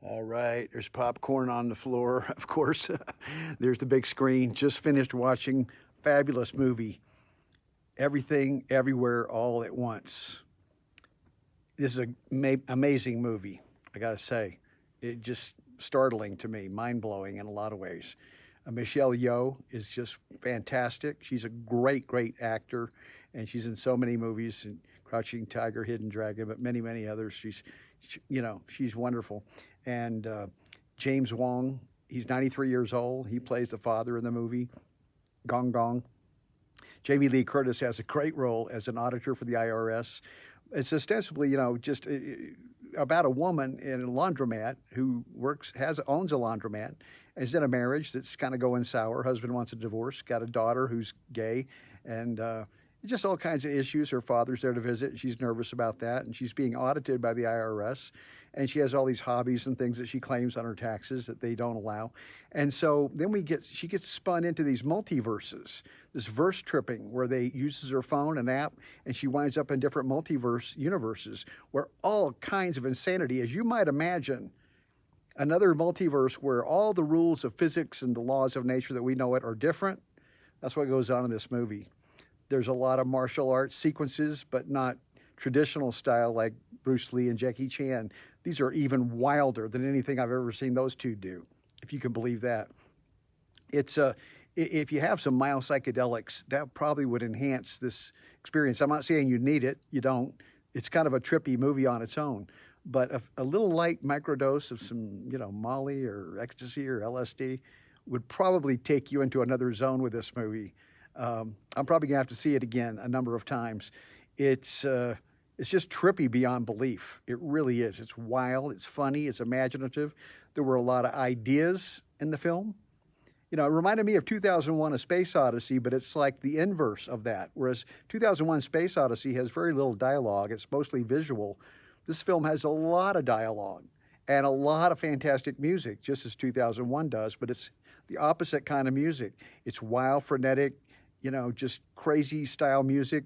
All right, there's popcorn on the floor, of course. There's the big screen. Just finished watching fabulous movie, Everything, Everywhere, All at Once. This is a amazing movie, I gotta say. It just startling to me, mind blowing in a lot of ways. Michelle Yeoh is just fantastic. She's a great, great actor, and she's in so many movies, and Crouching Tiger, Hidden Dragon, but many, many others. She's wonderful. And James Wong, he's 93 years old. He plays the father in the movie, Gong Gong. Jamie Lee Curtis has a great role as an auditor for the IRS. It's ostensibly, just about a woman in a laundromat who owns a laundromat, is in a marriage that's kind of going sour. Her husband wants a divorce, got a daughter who's gay, and just all kinds of issues. Her father's there to visit, and she's nervous about that, and she's being audited by the IRS, and she has all these hobbies and things that she claims on her taxes that they don't allow. And so then she gets spun into these multiverses, this verse tripping where they uses her phone, an app, and she winds up in different multiverse universes where all kinds of insanity, as you might imagine, another multiverse where all the rules of physics and the laws of nature that we know it are different. That's what goes on in this movie. There's a lot of martial arts sequences, but not traditional style like Bruce Lee and Jackie Chan. These are even wilder than anything I've ever seen those two do, if you can believe that. It's if you have some mild psychedelics, that probably would enhance this experience. I'm not saying you need it. You don't. It's kind of a trippy movie on its own. But a little light microdose of some, Molly or ecstasy or LSD would probably take you into another zone with this movie. I'm probably gonna have to see it again a number of times. It's just trippy beyond belief. It really is. It's wild. It's funny. It's imaginative. There were a lot of ideas in the film. It reminded me of 2001: A Space Odyssey, but it's like the inverse of that. Whereas 2001: Space Odyssey has very little dialogue. It's mostly visual. This film has a lot of dialogue and a lot of fantastic music, just as 2001 does, but it's the opposite kind of music. It's wild, frenetic, just crazy style music.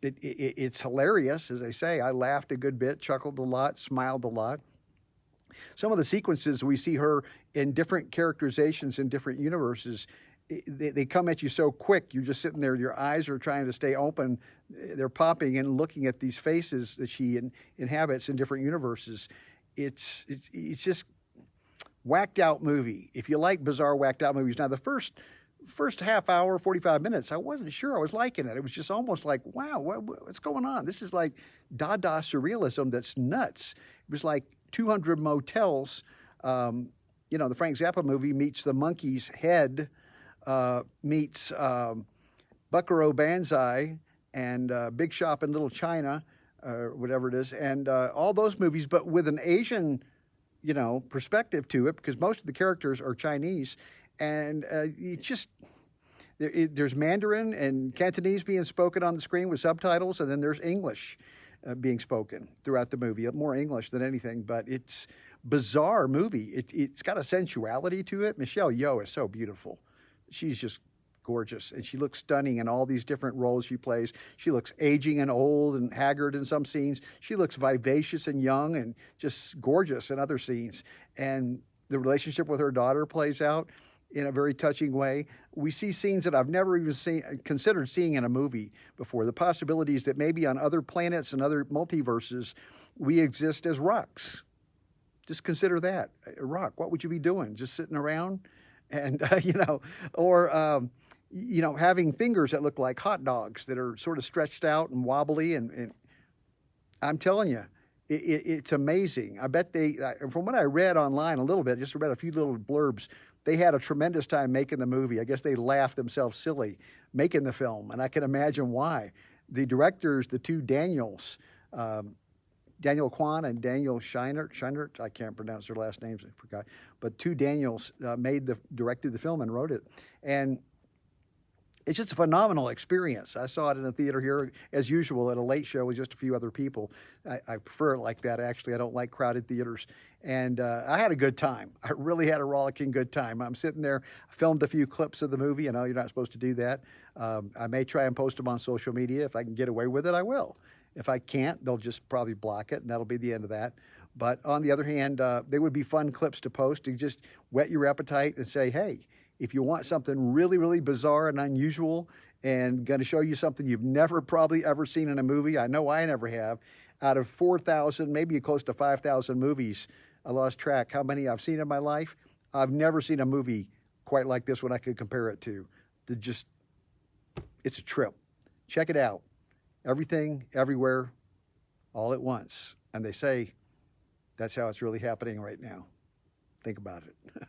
It's hilarious, as I say. I laughed a good bit, chuckled a lot, smiled a lot. Some of the sequences we see her in different characterizations in different universes, they come at you so quick. You're just sitting there, your eyes are trying to stay open. They're popping and looking at these faces that she inhabits in different universes. It's just whacked out movie. If you like bizarre whacked out movies, now the first half hour, 45 minutes, I wasn't sure I was liking it. It was just almost like, wow, what's going on? This is like Dada surrealism that's nuts. It was like 200 Motels. The Frank Zappa movie meets The Monkey's Head, meets Buckaroo Banzai and Big Shop in Little China, whatever it is, and all those movies, but with an Asian, perspective to it, because most of the characters are Chinese, and there's Mandarin and Cantonese being spoken on the screen with subtitles, and then there's English being spoken throughout the movie, more English than anything, but it's bizarre movie. It's got a sensuality to it. Michelle Yeoh is so beautiful. She's just gorgeous, and she looks stunning in all these different roles she plays. She looks aging and old and haggard in some scenes. She looks vivacious and young and just gorgeous in other scenes. And the relationship with her daughter plays out in a very touching way. We see scenes that I've never even considered seeing in a movie before. The possibilities that maybe on other planets and other multiverses, we exist as rocks. Just consider that. A rock, what would you be doing? Just sitting around? And, or having fingers that look like hot dogs that are sort of stretched out and wobbly. And I'm telling you, it's amazing. I bet from what I read online a little bit, just read a few little blurbs, they had a tremendous time making the movie. I guess they laughed themselves silly making the film, and I can imagine why. The directors, the two Daniels, Daniel Kwan and Daniel Scheinert, I can't pronounce their last names, I forgot, but two Daniels directed the film and wrote it. And it's just a phenomenal experience. I saw it in a theater here, as usual, at a late show with just a few other people. I prefer it like that, actually. I don't like crowded theaters. And I had a good time. I really had a rollicking good time. I'm sitting there, filmed a few clips of the movie. I know you're not supposed to do that. I may try and post them on social media. If I can get away with it, I will. If I can't, they'll just probably block it, and that'll be the end of that. But on the other hand, they would be fun clips to post to just whet your appetite and say, hey, if you want something really, really bizarre and unusual and going to show you something you've never probably ever seen in a movie, I know I never have, out of 4,000, maybe close to 5,000 movies, I lost track how many I've seen in my life. I've never seen a movie quite like this one I could compare it to. It's a trip. Check it out. Everything, everywhere, all at once. And they say that's how it's really happening right now. Think about it.